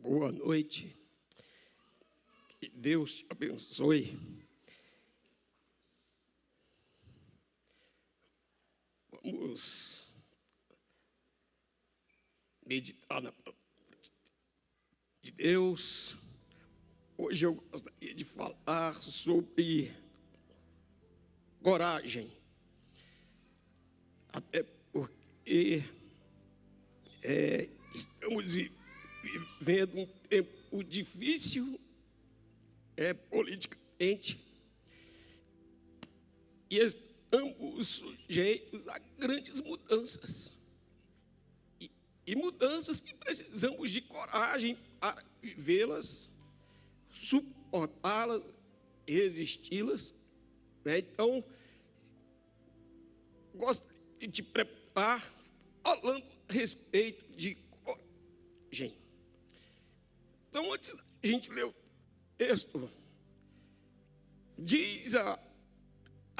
Boa noite, que Deus te abençoe. Vamos meditar na palavra de Deus. Hoje eu gostaria de falar sobre coragem, até porque estamos vivendo um tempo difícil, politicamente, e estamos sujeitos a grandes mudanças, e mudanças que precisamos de coragem para vivê-las, suportá-las, resisti-las. Então, gostaria de te preparar falando a respeito de coragem. Então, antes da gente ler o texto, diz a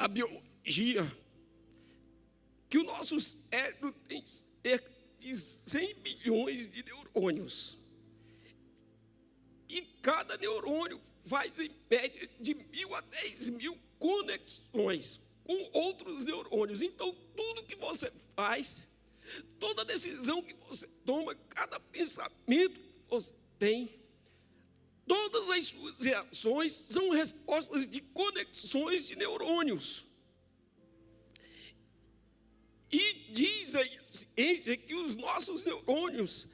biologia que o nosso cérebro tem cerca de 100 bilhões de neurônios. E cada neurônio faz em média de 1.000 a 10.000 conexões com outros neurônios. Então, tudo que você faz, toda decisão que você toma, cada pensamento que você tem, todas as suas reações são respostas de conexões de neurônios. E diz a ciência que os nossos neurônios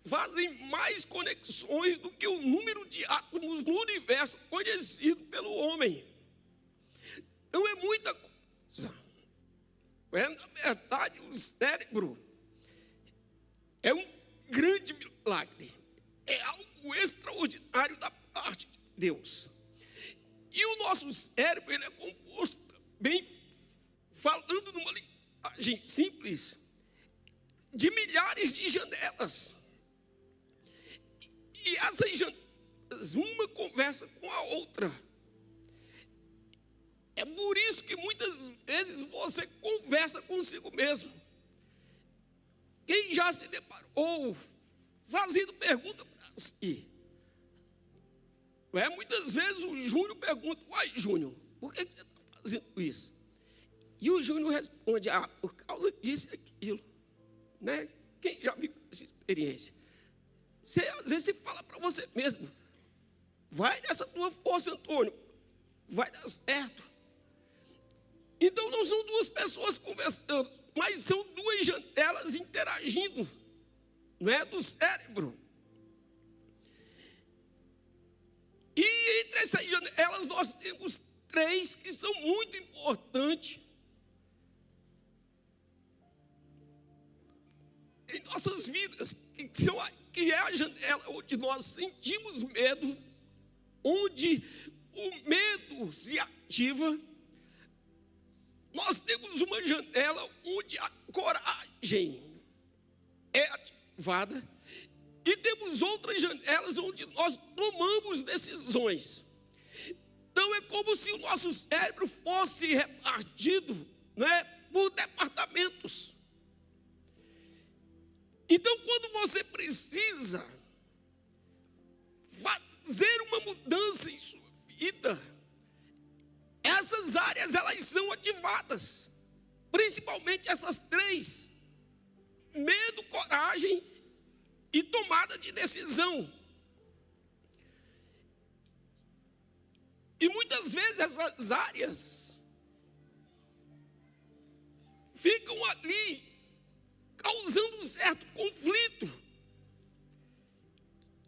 fazem mais conexões do que o número de átomos no universo conhecido pelo homem. Então é muita coisa. Na verdade, o cérebro é um grande milagre. É algo extraordinário da parte de Deus. E o nosso cérebro, ele é composto, bem falando numa linguagem simples, de milhares de janelas. E essas janelas, uma conversa com a outra. É por isso que muitas vezes você conversa consigo mesmo. Quem já se deparou fazendo pergunta para si? Muitas vezes o Júnior pergunta: uai, Júnior, por que você está fazendo isso? E o Júnior responde: por causa disso e aquilo. Né? Quem já viu essa experiência? Você às vezes fala para você mesmo: vai nessa tua força, Antônio, vai dar certo. Então não são duas pessoas conversando, mas são duas janelas interagindo, não é, do cérebro. E entre essas janelas nós temos três que são muito importantes em nossas vidas, que é a janela onde nós sentimos medo, onde o medo se ativa. Nós temos uma janela onde a coragem é ativada, e temos outras janelas onde nós tomamos decisões. Então é como se o nosso cérebro fosse repartido, né, por departamentos. Então, quando você precisa fazer uma mudança em sua vida, essas áreas elas são ativadas, principalmente essas três: medo, coragem e tomada de decisão. E muitas vezes essas áreas ficam ali causando um certo conflito.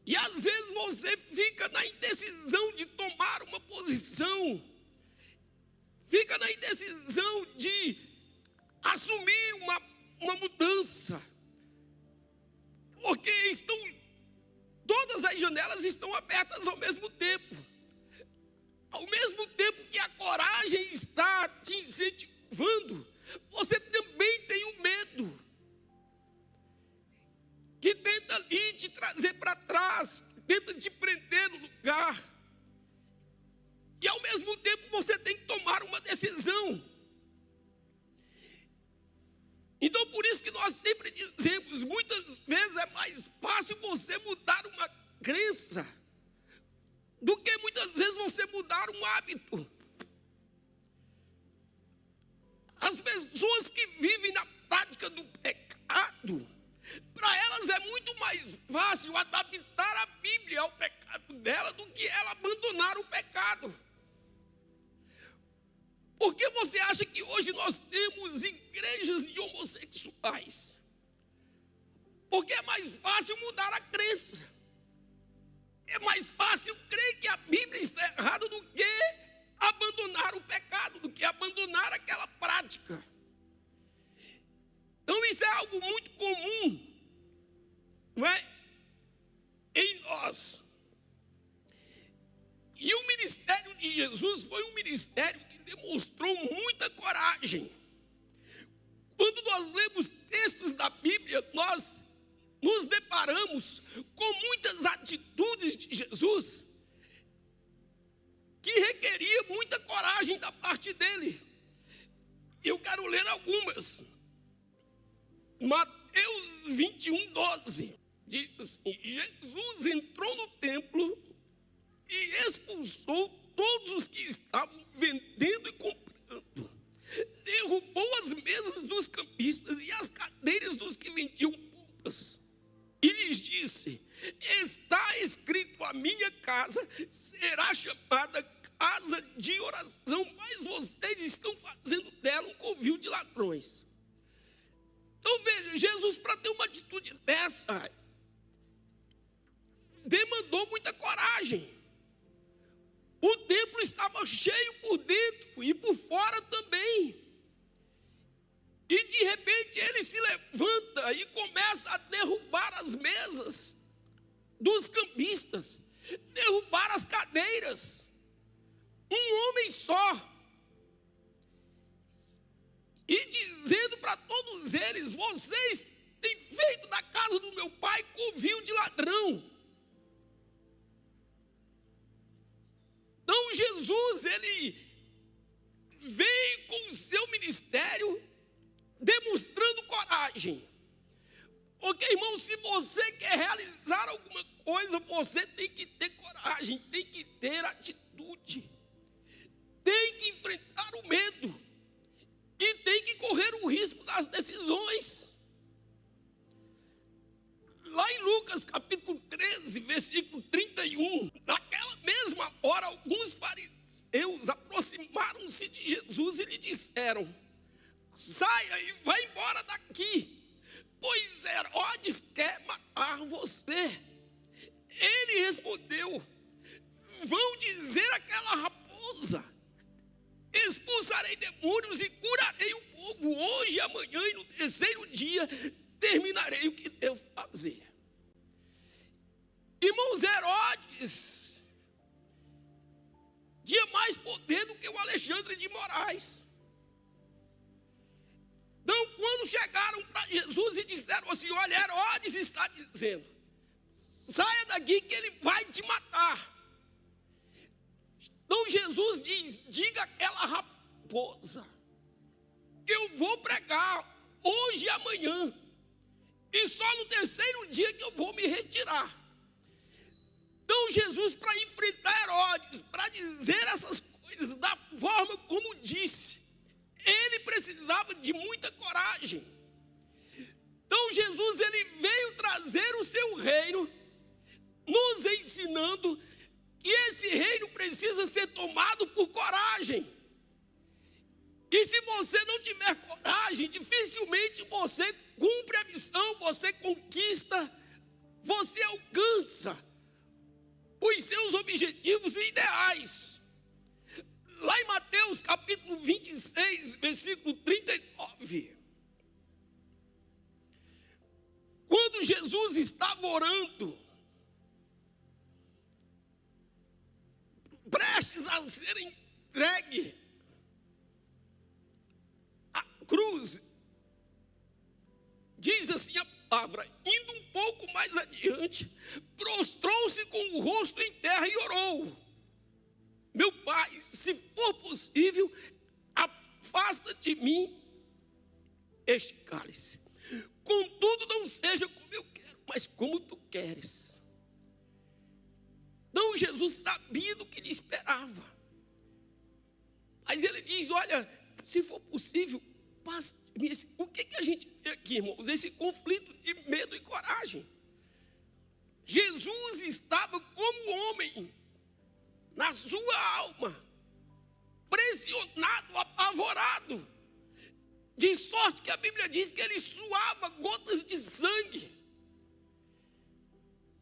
E às vezes você fica na indecisão de tomar uma posição, fica na indecisão de assumir uma mudança, porque todas as janelas estão abertas ao mesmo tempo. Ao mesmo tempo que a coragem está te incentivando, você também tem o medo, que tenta ali te trazer para trás, tenta te prender no lugar. E ao mesmo tempo você tem que tomar uma decisão. Então por isso que nós sempre dizemos, muitas vezes é mais fácil você mudar uma fácil adaptar a Bíblia ao pecado dela do que ela abandonar o pecado. Por que você acha que hoje nós temos igrejas de homossexuais? Porque é mais fácil mudar a crença. É mais fácil crer que a Bíblia está errada do que abandonar o pecado, do que abandonar aquela prática. Então isso é algo muito comum, não é? Em nós. E o ministério de Jesus foi um ministério que demonstrou muita coragem. Quando nós lemos textos da Bíblia, nós nos deparamos com muitas atitudes de Jesus que requeria muita coragem da parte dele. Eu quero ler algumas. Mateus 21, 12 diz assim: Jesus entrou no templo e expulsou todos os que estavam vendendo e comprando, derrubou as mesas dos cambistas e as cadeiras dos que vendiam pompas, e lhes disse: está escrito, a minha casa será chamada casa de oração, mas vocês estão fazendo dela um covil de ladrões. Então veja, Jesus, para ter uma atitude dessa, demandou muita coragem. O templo estava cheio por dentro e por fora também. E de repente ele se levanta e começa a derrubar as mesas dos cambistas, derrubar as cadeiras. Um homem só. E dizendo para todos eles: vocês têm feito da casa do meu pai covil de ladrão. Então Jesus, ele veio com o seu ministério demonstrando coragem. Porque, irmão, se você quer realizar alguma coisa, você tem que ter coragem, tem que ter atitude, tem que enfrentar o medo e tem que correr o risco das decisões. Lá em Lucas capítulo 13, versículo 31, naquela mesma hora, alguns fariseus aproximaram-se de Jesus e lhe disseram: saia e vá embora daqui, pois Herodes quer matar você. Ele respondeu: vão dizer àquela raposa: expulsarei demônios e curarei o povo hoje, amanhã e no terceiro dia terminarei o que devo fazer. Irmãos, Herodes tinha mais poder do que o Alexandre de Moraes. Então, quando chegaram para Jesus e disseram assim: olha, Herodes está dizendo, saia daqui que ele vai te matar. Então Jesus diz: diga àquela raposa que eu vou pregar hoje e amanhã, e só no terceiro dia que eu vou me retirar. Então Jesus, para enfrentar Herodes, para dizer essas coisas da forma como disse, ele precisava de muita coragem. Então Jesus, ele veio trazer o seu reino, nos ensinando que esse reino precisa ser tomado por coragem. E se você não tiver coragem, dificilmente você cumpre a missão, você conquista, você alcança os seus objetivos e ideais. Lá em Mateus capítulo 26, versículo 39, quando Jesus estava orando, prestes a ser entregue à cruz, diz assim a palavra: indo um pouco mais adiante, prostrou-se com o rosto em terra e orou: meu Pai, se for possível, afasta de mim este cálice. Contudo, não seja como eu quero, mas como tu queres. Então Jesus sabia do que lhe esperava. Mas ele diz: olha, se for possível, passe. O que a gente vê aqui, irmãos? Esse conflito de medo e coragem. Jesus estava como homem, na sua alma, pressionado, apavorado, de sorte que a Bíblia diz que ele suava gotas de sangue.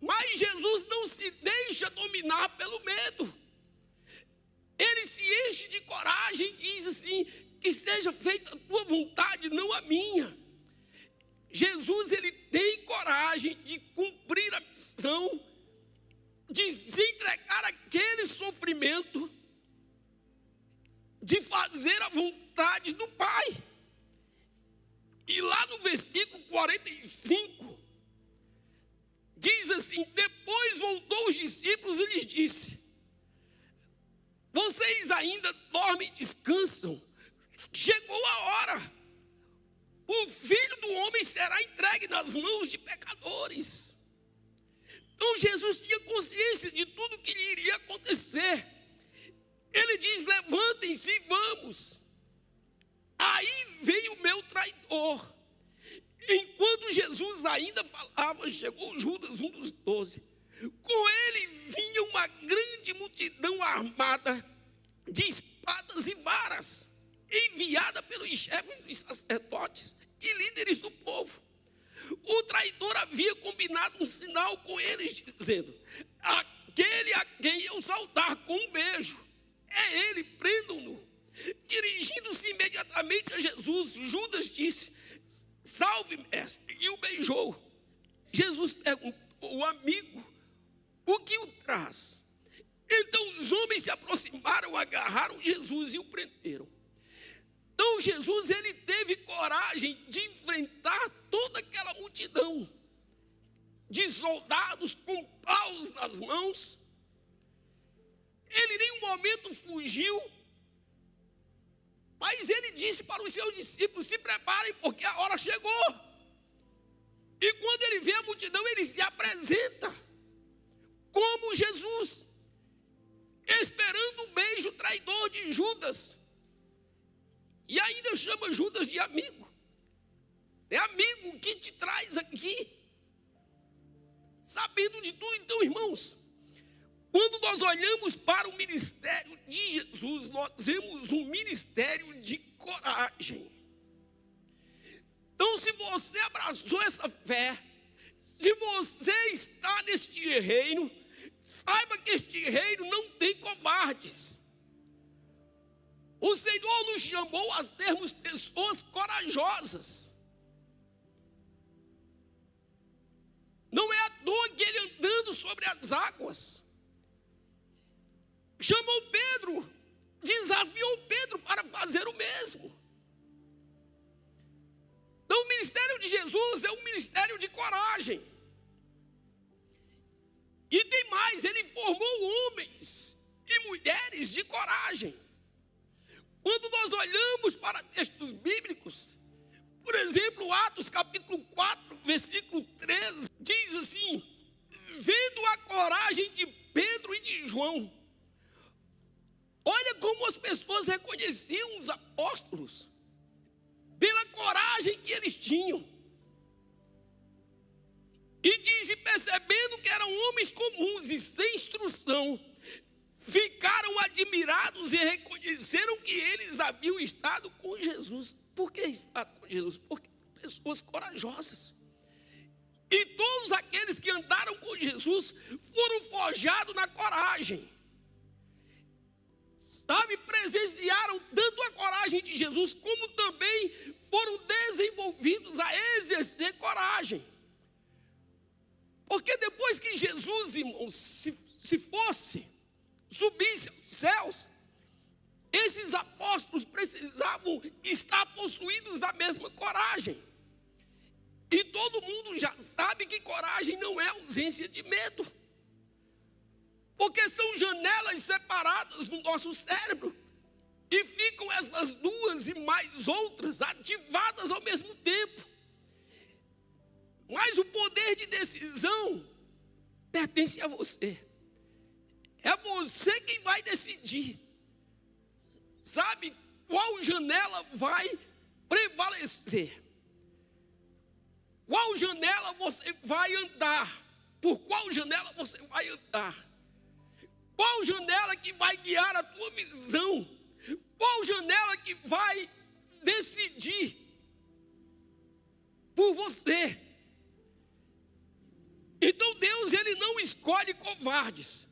Mas Jesus não se deixa dominar pelo medo. Ele se enche de coragem e diz assim: que seja feita a tua vontade, não a minha. Jesus, ele tem coragem de cumprir a missão, de se entregar àquele sofrimento, de fazer a vontade do Pai. E lá no versículo 45, diz assim: depois voltou os discípulos e lhes disse: vocês ainda dormem e descansam? Chegou a hora. O Filho do Homem será entregue nas mãos de pecadores. Então Jesus tinha consciência de tudo que lhe iria acontecer. Ele diz: levantem-se e vamos. Aí veio o meu traidor. Enquanto Jesus ainda falava, chegou Judas, um dos 12. Com ele vinha uma grande multidão armada de espadas e varas, enviada pelos chefes dos sacerdotes e líderes do povo. O traidor havia combinado um sinal com eles, dizendo: aquele a quem eu saudar com um beijo, é ele, prendam-no. Dirigindo-se imediatamente a Jesus, Judas disse: salve, mestre, e o beijou. Jesus perguntou: amigo, o que o traz? Então os homens se aproximaram, agarraram Jesus e o prenderam. Então Jesus, ele teve coragem de enfrentar toda aquela multidão de soldados com paus nas mãos. Ele em nenhum momento fugiu, mas ele disse para os seus discípulos: se preparem, porque a hora chegou. E quando ele vê a multidão, ele se apresenta como Jesus, esperando o beijo traidor de Judas. E ainda chama Judas de amigo. É amigo que te traz aqui. Sabendo de tudo. Então, irmãos, quando nós olhamos para o ministério de Jesus, nós vemos um ministério de coragem. Então, se você abraçou essa fé, se você está neste reino, saiba que este reino não tem covardes. O Senhor nos chamou a sermos pessoas corajosas. Não é à toa que ele, andando sobre as águas, chamou Pedro, desafiou Pedro para fazer o mesmo. Então o ministério de Jesus é um ministério de coragem. E tem mais, ele formou homens e mulheres de coragem. Quando nós olhamos para textos bíblicos, por exemplo, Atos capítulo 4, versículo 13, diz assim: vendo a coragem de Pedro e de João. Olha como as pessoas reconheciam os apóstolos, pela coragem que eles tinham. E diz: e percebendo que eram homens comuns e sem instrução, ficaram admirados e reconheceram que eles haviam estado com Jesus. Por que estar com Jesus? Porque pessoas corajosas. E todos aqueles que andaram com Jesus foram forjados na coragem. Sabe, presenciaram tanto a coragem de Jesus, como também foram desenvolvidos a exercer coragem. Porque depois que Jesus, irmãos, subisse aos céus, esses apóstolos precisavam estar possuídos da mesma coragem. E todo mundo já sabe que coragem não é ausência de medo. Porque são janelas separadas no nosso cérebro. E ficam essas duas e mais outras ativadas ao mesmo tempo. Mas o poder de decisão pertence a você. É você quem vai decidir. Sabe qual janela vai prevalecer? Qual janela você vai andar por qual janela você vai andar. Qual janela que vai guiar a tua visão? Qual janela que vai decidir por você? Então Deus, ele não escolhe covardes.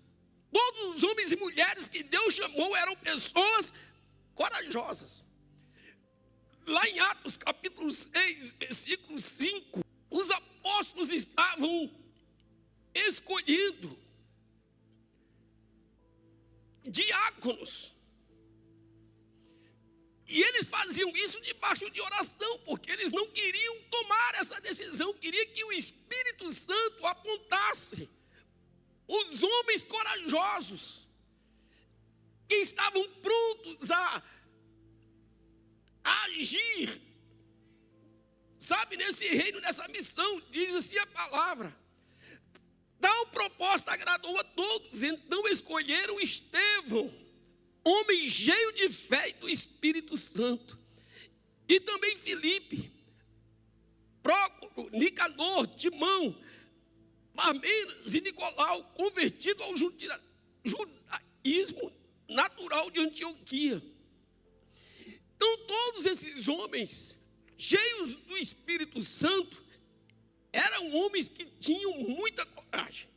Todos os homens e mulheres que Deus chamou eram pessoas corajosas. Lá em Atos capítulo 6, versículo 5, os apóstolos estavam escolhendo diáconos. E eles faziam isso debaixo de oração, porque eles não queriam tomar essa decisão, queriam que o Espírito Santo apontasse os homens corajosos, que estavam prontos a agir, sabe, nesse reino, nessa missão. Diz assim a palavra: tal proposta agradou a todos, então escolheram Estevão, homem cheio de fé e do Espírito Santo, e também Filipe, Prócoro, Nicanor, Timão, Parmenas e Nicolau, convertido ao judaísmo natural de Antioquia. Então todos esses homens, cheios do Espírito Santo, eram homens que tinham muita coragem.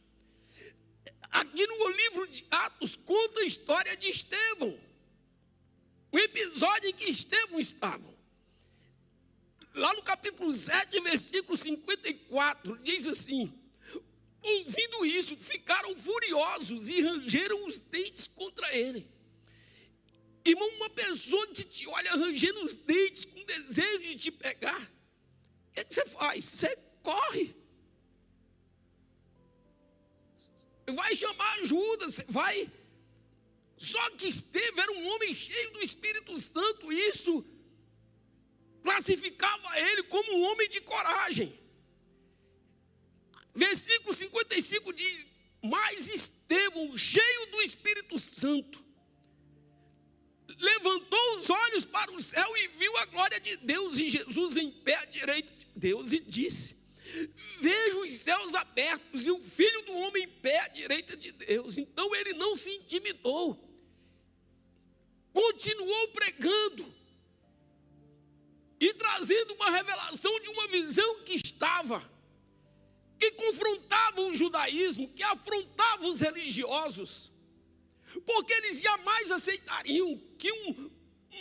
Aqui no livro de Atos conta a história de Estevão, o episódio em que Estevão estava. Lá no capítulo 7, versículo 54, diz assim: ouvindo isso, ficaram furiosos e rangeram os dentes contra ele. Irmão, uma pessoa que te olha rangendo os dentes com desejo de te pegar, o que você faz? Você corre. Vai chamar ajuda, você vai. Só que Estevão era um homem cheio do Espírito Santo, e isso classificava ele como um homem de coragem. Versículo 55 diz: mas Estevão, cheio do Espírito Santo, levantou os olhos para o céu e viu a glória de Deus e Jesus em pé à direita de Deus, e disse: vejo os céus abertos e o Filho do Homem em pé à direita de Deus. Então ele não se intimidou, continuou pregando e trazendo uma revelação de uma visão que confrontava o judaísmo, que afrontava os religiosos, porque eles jamais aceitariam que um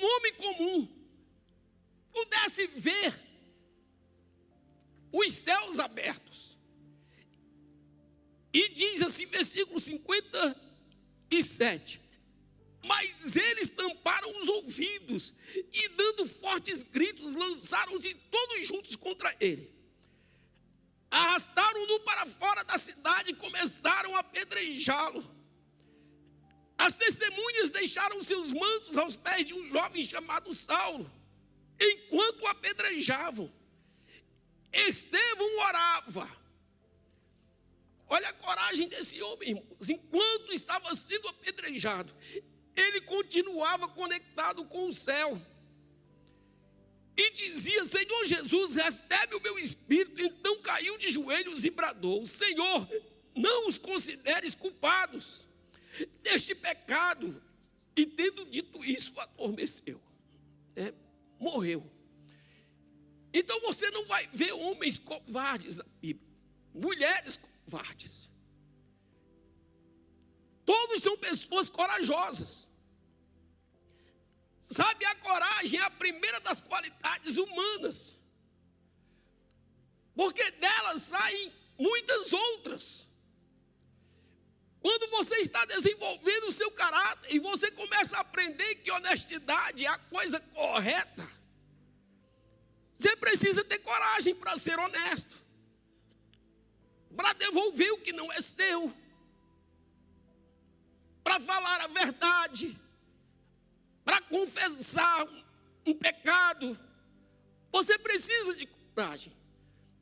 homem comum pudesse ver os céus abertos. E diz assim, versículo 57: mas eles tamparam os ouvidos e, dando fortes gritos, lançaram-se todos juntos contra ele. Arrastaram-no para fora da cidade e começaram a apedrejá-lo. As testemunhas deixaram seus mantos aos pés de um jovem chamado Saulo, enquanto o apedrejavam. Estevão orava. Olha a coragem desse homem, irmãos. Enquanto estava sendo apedrejado, ele continuava conectado com o céu e dizia: Senhor Jesus, recebe o meu espírito. Então caiu de joelhos e bradou: Senhor, não os consideres culpados deste pecado. E tendo dito isso, adormeceu, morreu. Então você não vai ver homens covardes na Bíblia, mulheres covardes. Todos são pessoas corajosas. Sabe, a coragem é a primeira das qualidades humanas, porque delas saem muitas outras. Quando você está desenvolvendo o seu caráter e você começa a aprender que honestidade é a coisa correta, você precisa ter coragem para ser honesto, para devolver o que não é seu, para falar a verdade, para confessar um pecado. Você precisa de coragem.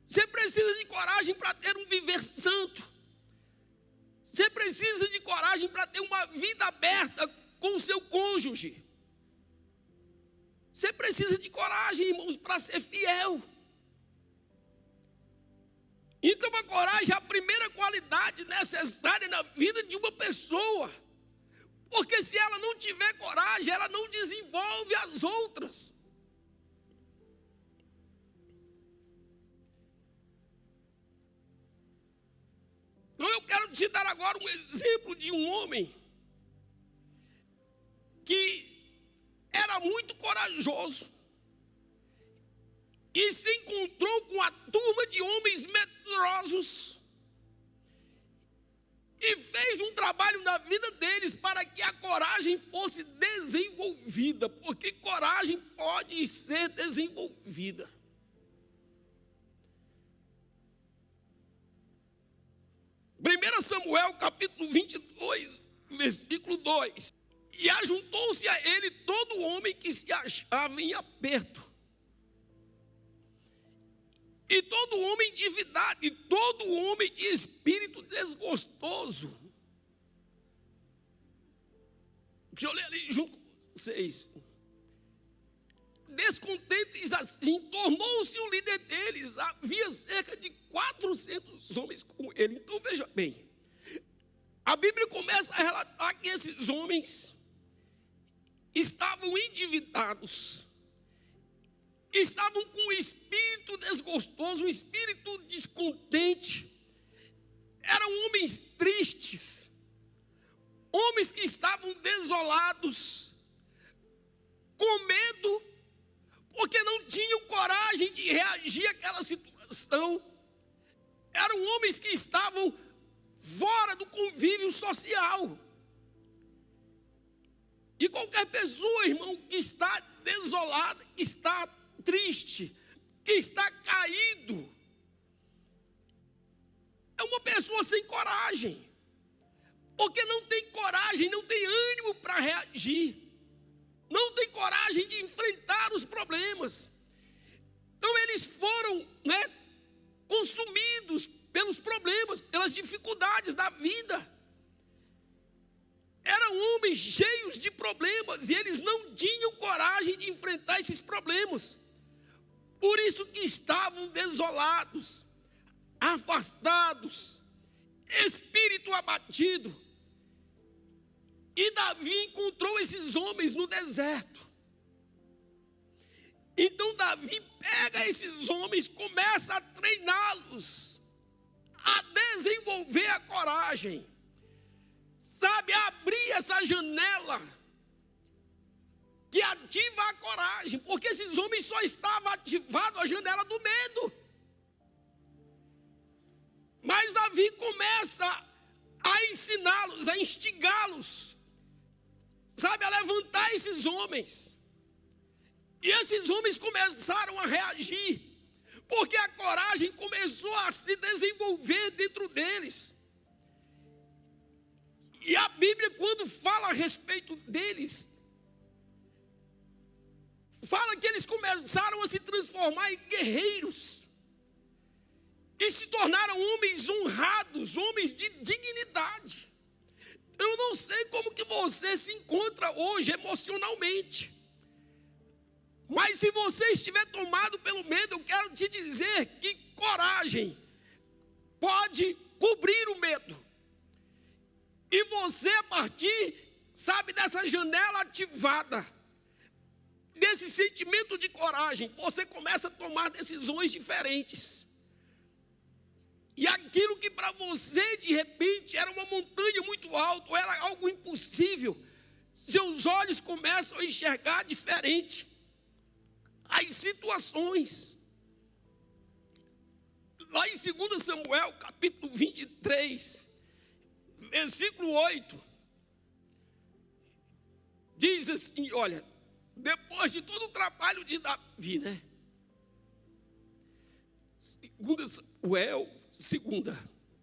Você precisa de coragem para ter um viver santo. Você precisa de coragem para ter uma vida aberta com o seu cônjuge. Você precisa de coragem, irmãos, para ser fiel. Então a coragem é a primeira qualidade qualidade necessária na vida de uma pessoa. Porque se ela não tiver coragem, ela não desenvolve as outras. Então eu quero te dar agora um exemplo de um homem que era muito corajoso e se encontrou com a turma de homens medrosos e fez um trabalho na vida deles para que a coragem fosse desenvolvida, porque coragem pode ser desenvolvida. Primeiro Samuel, capítulo 22, versículo 2. E ajuntou-se a ele todo homem que se achava em aperto, e todo homem endividado, e todo homem de espírito desgostoso. Deixa eu ler ali junto com vocês. Descontentes assim, tornou-se o líder deles. Havia cerca de 400 homens com ele. Então veja bem, a Bíblia começa a relatar que esses homens estavam endividados, estavam com um espírito desgostoso, um espírito descontente. Eram homens tristes, homens que estavam desolados, com medo, porque não tinham coragem de reagir àquela situação. Eram homens que estavam fora do convívio social. E qualquer pessoa, irmão, que está desolada, que está triste, que está caído, é uma pessoa sem coragem, porque não tem coragem, não tem ânimo para reagir, não tem coragem de enfrentar os problemas. Então eles foram, consumidos pelos problemas, pelas dificuldades da vida. Eram homens cheios de problemas e eles não tinham coragem de enfrentar esses problemas. Por isso que estavam desolados, afastados, espírito abatido. E Davi encontrou esses homens no deserto. Então Davi pega esses homens, começa a treiná-los, a desenvolver a coragem. Sabe, abrir essa janela que ativa a coragem, porque esses homens só estavam ativados a janela do medo. Mas Davi começa a ensiná-los, a instigá-los, sabe, a levantar esses homens. E esses homens começaram a reagir, porque a coragem começou a se desenvolver dentro deles. E a Bíblia, quando fala a respeito deles, fala que eles começaram a se transformar em guerreiros. E se tornaram homens honrados, homens de dignidade. Eu não sei como que você se encontra hoje emocionalmente. Mas se você estiver tomado pelo medo, eu quero te dizer que coragem pode cobrir o medo. E você, a partir, sabe, dessa janela ativada, desse sentimento de coragem, você começa a tomar decisões diferentes. E aquilo que para você, de repente, era uma montanha muito alta, era algo impossível, seus olhos começam a enxergar diferente as situações. Lá em 2 Samuel, capítulo 23, versículo 8, diz assim, olha, depois de todo o trabalho de Davi, 2 Samuel, 2.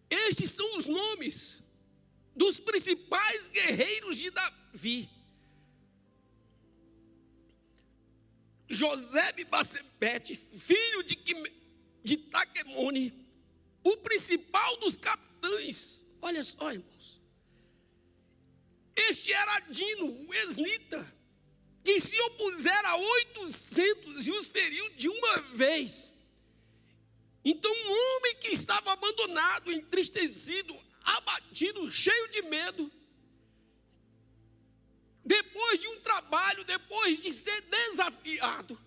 Estes são os nomes dos principais guerreiros de Davi. Josebe-Basebete, filho de Taquemone, o principal dos capitães. Olha só, irmãos. Este era Adino, o esnita, que se opusera a 800 e os feriu de uma vez. Então um homem que estava abandonado, entristecido, abatido, cheio de medo, depois de um trabalho, depois de ser desafiado,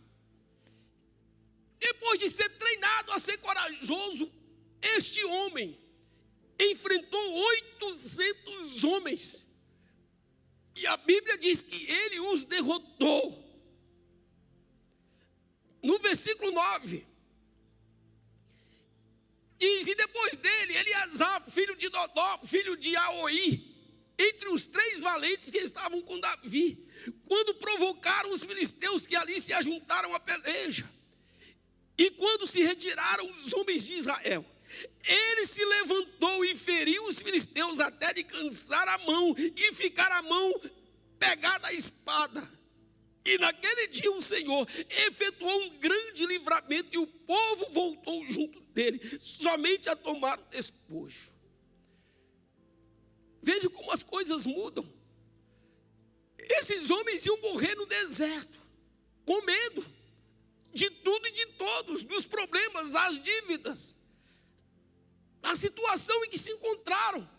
depois de ser treinado a ser corajoso, este homem enfrentou 800 homens. E a Bíblia diz que ele os derrotou. No versículo 9, diz: e depois dele, Eleazar, filho de Dodó, filho de Aoi, entre os 3 valentes que estavam com Davi, quando provocaram os filisteus que ali se ajuntaram à peleja, e quando se retiraram os homens de Israel, ele se levantou e feriu os filisteus até de cansar a mão e ficar a mão pegada à espada. E naquele dia o Senhor efetuou um grande livramento e o povo voltou junto dele, somente a tomar o despojo. Veja como as coisas mudam. Esses homens iam morrer no deserto, com medo de tudo e de todos, dos problemas, das dívidas, da situação em que se encontraram.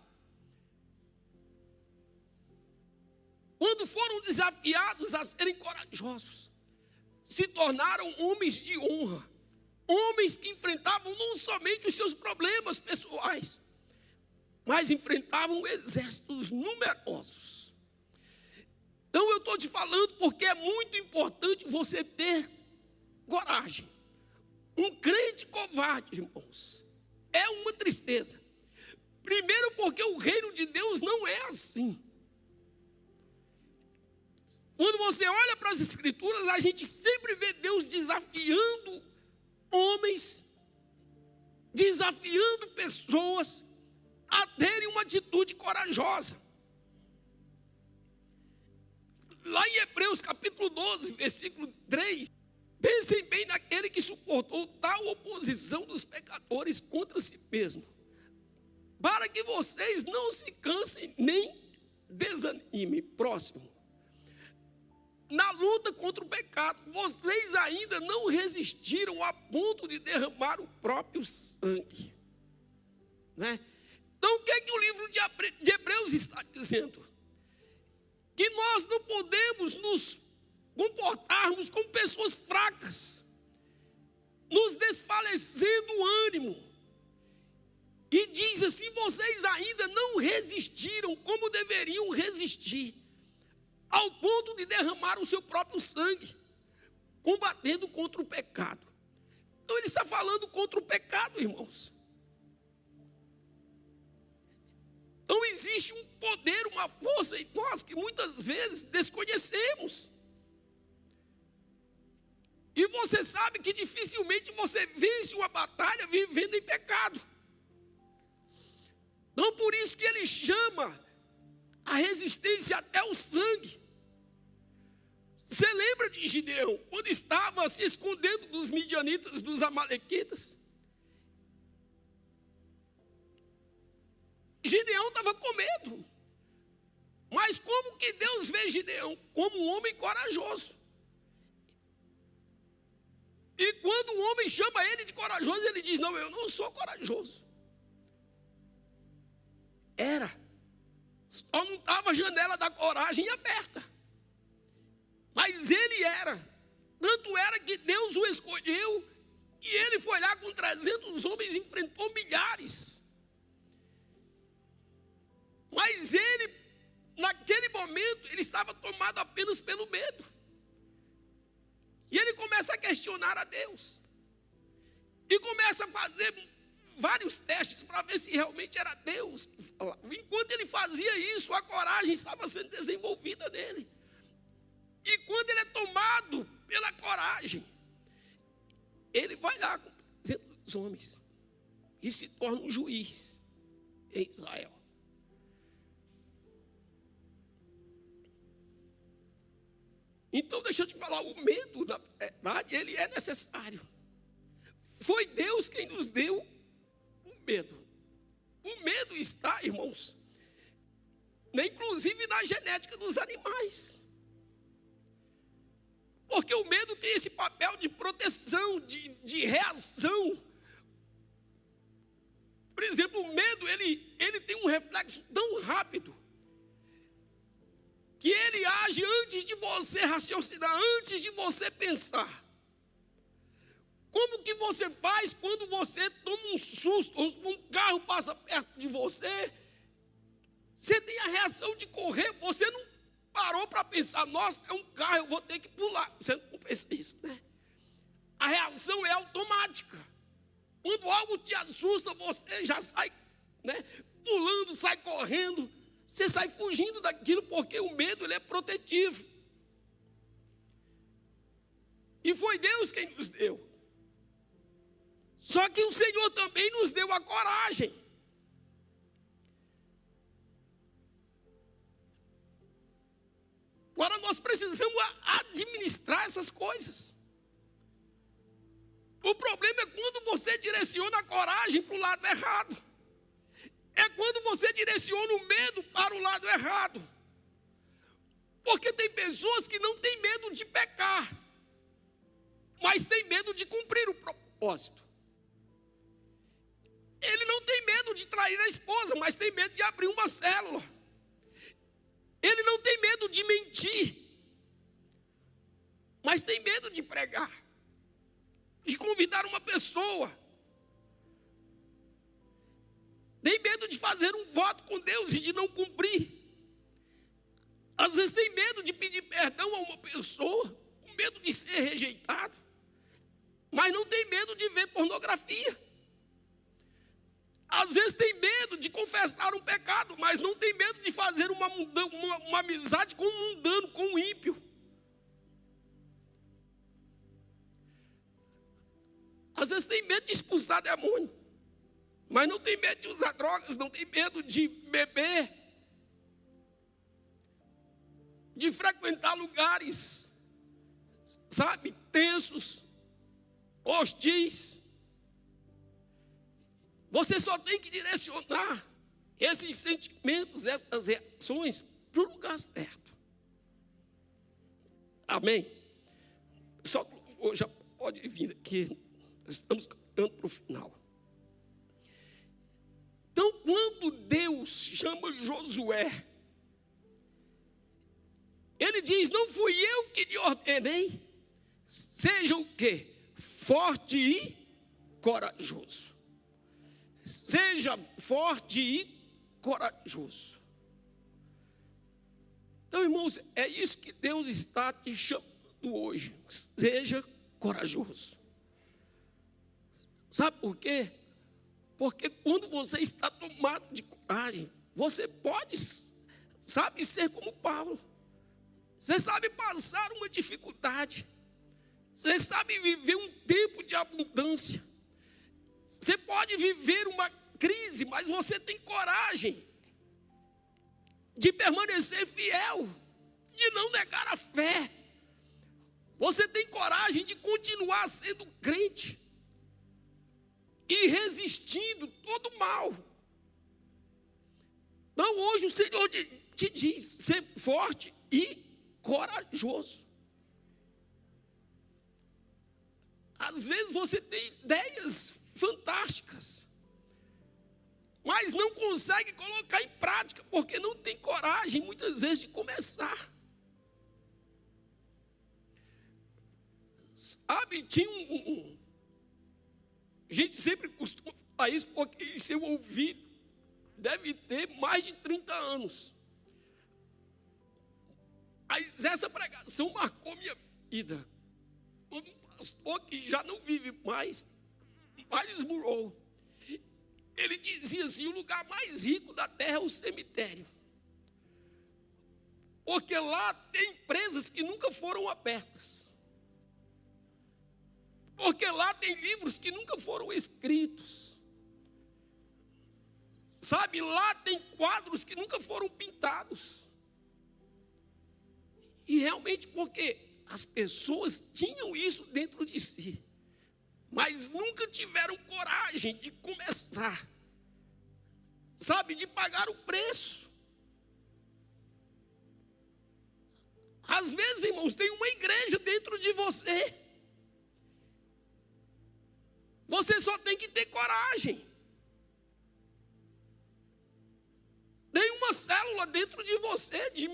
Quando foram desafiados a serem corajosos, se tornaram homens de honra, homens que enfrentavam não somente os seus problemas pessoais, mas enfrentavam exércitos numerosos. Então eu estou te falando porque é muito importante você ter coragem. Um crente covarde, irmãos, é uma tristeza. Primeiro porque o reino de Deus não é assim. Quando você olha para as Escrituras, a gente sempre vê Deus desafiando homens, desafiando pessoas a terem uma atitude corajosa. Lá em Hebreus capítulo 12, versículo 3, pensem bem naquele que suportou tal oposição dos pecadores contra si mesmo, para que vocês não se cansem nem desanimem. Próximo. Na luta contra o pecado, vocês ainda não resistiram a ponto de derramar o próprio sangue, né? Então o que é que o livro de Hebreus está dizendo? Que nós não podemos nos comportarmos como pessoas fracas, nos desfalecendo o ânimo. E diz assim: vocês ainda não resistiram como deveriam resistir, ao ponto de derramar o seu próprio sangue, combatendo contra o pecado. Então ele está falando contra o pecado, irmãos. Então existe um poder, uma força em nós que muitas vezes desconhecemos. E você sabe que dificilmente você vence uma batalha vivendo em pecado. Então por isso que ele chama a resistência até o sangue. Você lembra de Gideão, quando estava se escondendo dos midianitas, dos amalequitas? Gideão estava com medo. Mas como que Deus vê Gideão? Como um homem corajoso. E quando o homem chama ele de corajoso, ele diz: não, eu não sou corajoso. Era. Só não estava a janela da coragem aberta. Mas ele era. Tanto era que Deus o escolheu. E ele foi lá com 300 homens e enfrentou milhares. Mas ele, naquele momento, ele estava tomado apenas pelo medo. E ele começa a questionar a Deus. E começa a fazer vários testes para ver se realmente era Deus que falava. Enquanto ele fazia isso, a coragem estava sendo desenvolvida nele. E quando ele é tomado pela coragem, ele vai lá com os homens e se torna um juiz em Israel. Então deixa eu te falar, o medo, na verdade, ele é necessário. Foi Deus quem nos deu o medo. O medo está, irmãos, inclusive na genética dos animais. Porque o medo tem esse papel de proteção, de reação. Por exemplo, o medo, ele tem um reflexo tão rápido, que ele age antes de você raciocinar, antes de você pensar. Como que você faz quando você toma um susto, um carro passa perto de você, você tem a reação de correr, você não parou para pensar, nossa, é um carro, eu vou ter que pular. Você não pensa isso, né? A reação é automática. Quando algo te assusta, você já sai, né, pulando, sai correndo, você sai fugindo daquilo, porque o medo ele é protetivo. E foi Deus quem nos deu. Só que o Senhor também nos deu a coragem. Agora nós precisamos administrar essas coisas. O problema é quando você direciona a coragem para o lado errado. É quando você direciona o medo para o lado errado. Porque tem pessoas que não têm medo de pecar, mas têm medo de cumprir o propósito. Ele não tem medo de trair a esposa, mas tem medo de abrir uma célula. Ele não tem medo de mentir, mas tem medo de pregar, de convidar uma pessoa. Tem medo de fazer um voto com Deus e de não cumprir. Às vezes tem medo de pedir perdão a uma pessoa, com medo de ser rejeitado, mas não tem medo de ver pornografia. Às vezes tem medo de confessar um pecado, mas não tem medo de fazer uma amizade com um mundano, com um ímpio. Às vezes tem medo de expulsar demônio, mas não tem medo de usar drogas, não tem medo de beber, de frequentar lugares, sabe, tensos, hostis. Você só tem que direcionar esses sentimentos, essas reações para o lugar certo. Amém? Só já pode vir aqui, estamos caminhando para o final. Então, quando Deus chama Josué, ele diz, não fui eu que lhe ordenei, seja o quê? Forte e corajoso. Seja forte e corajoso. Então, irmãos, é isso que Deus está te chamando hoje. Seja corajoso. Sabe por quê? Porque quando você está tomado de coragem, você pode, sabe, ser como Paulo. Você sabe passar uma dificuldade. Você sabe viver um tempo de abundância. Você pode viver uma crise, mas você tem coragem de permanecer fiel, de não negar a fé. Você tem coragem de continuar sendo crente e resistindo todo o mal. Então hoje o Senhor te diz, ser forte e corajoso. Às vezes você tem ideias fantásticas, mas não consegue colocar em prática, porque não tem coragem, muitas vezes, de começar. Sabe, tinha a gente sempre costuma falar isso, porque isso eu ouvi, deve ter mais de 30 anos. Mas essa pregação marcou minha vida. Um pastor que já não vive mais, Miles Monroe, ele dizia assim, o lugar mais rico da terra é o cemitério. Porque lá tem empresas que nunca foram abertas. Porque lá tem livros que nunca foram escritos. Sabe, lá tem quadros que nunca foram pintados. E realmente porque as pessoas tinham isso dentro de si, mas nunca tiveram coragem de começar, sabe, de pagar o preço. Às vezes, irmãos, tem uma igreja dentro de você. Você só tem que ter coragem. célula dentro de você de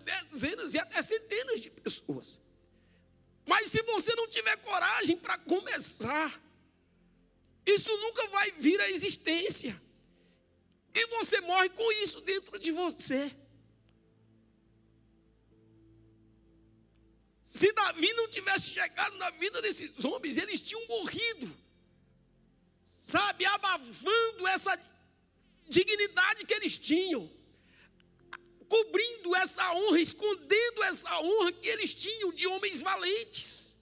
dezenas e até centenas de pessoas. Mas se você não tiver coragem para começar, isso nunca vai vir à existência. E você morre com isso dentro de você. Se Davi não tivesse chegado na vida desses homens, eles tinham morrido, sabe, abafando essa dignidade que eles tinham, cobrindo essa honra, escondendo essa honra que eles tinham de homens valentes.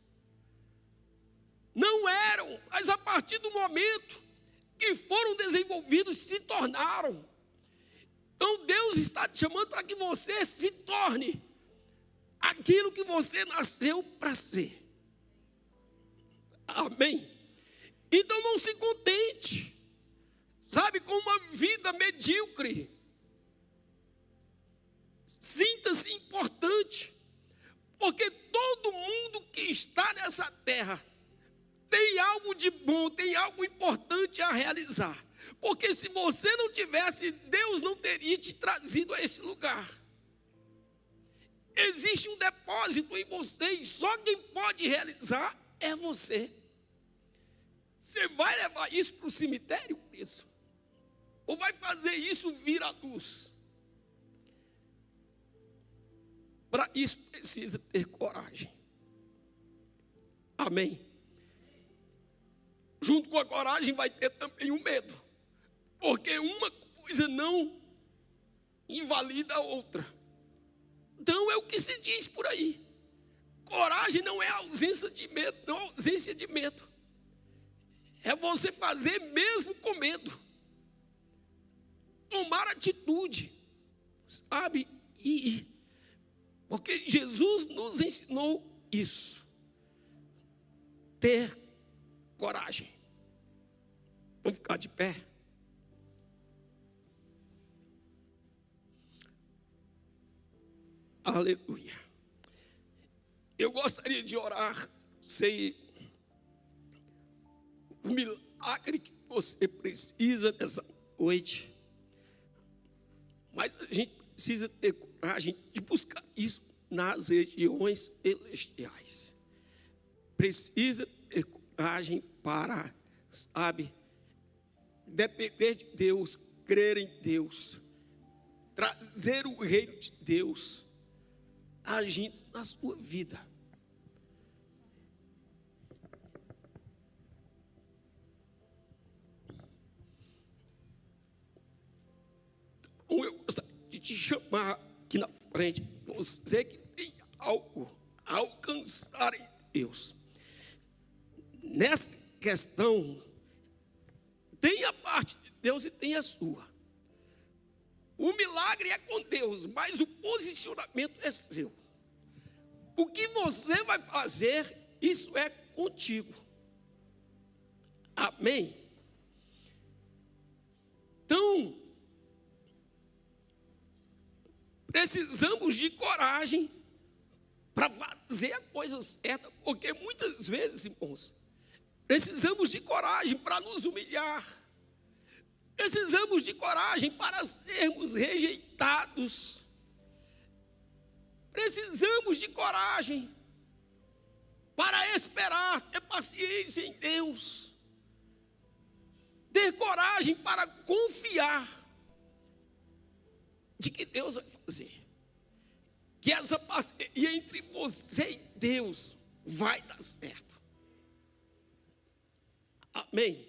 Não eram, mas a partir do momento que foram desenvolvidos, se tornaram. Então Deus está te chamando para que você se torne aquilo que você nasceu para ser. Amém? Então não se contente, sabe, com uma vida medíocre. Sinta-se importante, porque todo mundo que está nessa terra tem algo de bom, tem algo importante a realizar. Porque se você não tivesse, Deus não teria te trazido a esse lugar. Existe um depósito em você e só quem pode realizar é você. Você vai levar isso para o cemitério, isso? Ou vai fazer isso vir à luz? Para isso precisa ter coragem. Amém? Junto com a coragem vai ter também o medo. Porque uma coisa não invalida a outra. Então é o que se diz por aí. Coragem não é ausência de medo, não é ausência de medo. É você fazer mesmo com medo. Tomar atitude. Sabe? Porque Jesus nos ensinou isso. Ter coragem. Vamos ficar de pé. Aleluia. Eu gostaria de orar, sei o milagre que você precisa nessa noite. Mas a gente precisa ter coragem de buscar isso nas regiões celestiais. Precisa ter coragem para, sabe, depender de Deus, crer em Deus, trazer o reino de Deus agindo na sua vida. Então eu gostaria de te chamar aqui na frente, você que tem algo a alcançar em Deus. Nessa questão, tem a parte de Deus e tem a sua. O milagre é com Deus, mas o posicionamento é seu. O que você vai fazer, isso é contigo. Amém? Então, precisamos de coragem para fazer a coisa certa, porque muitas vezes, irmãos, precisamos de coragem para nos humilhar. Precisamos de coragem para sermos rejeitados. Precisamos de coragem para esperar, ter paciência em Deus. Ter coragem para confiar de que Deus vai fazer. Que essa parceria entre você e Deus vai dar certo. Amém?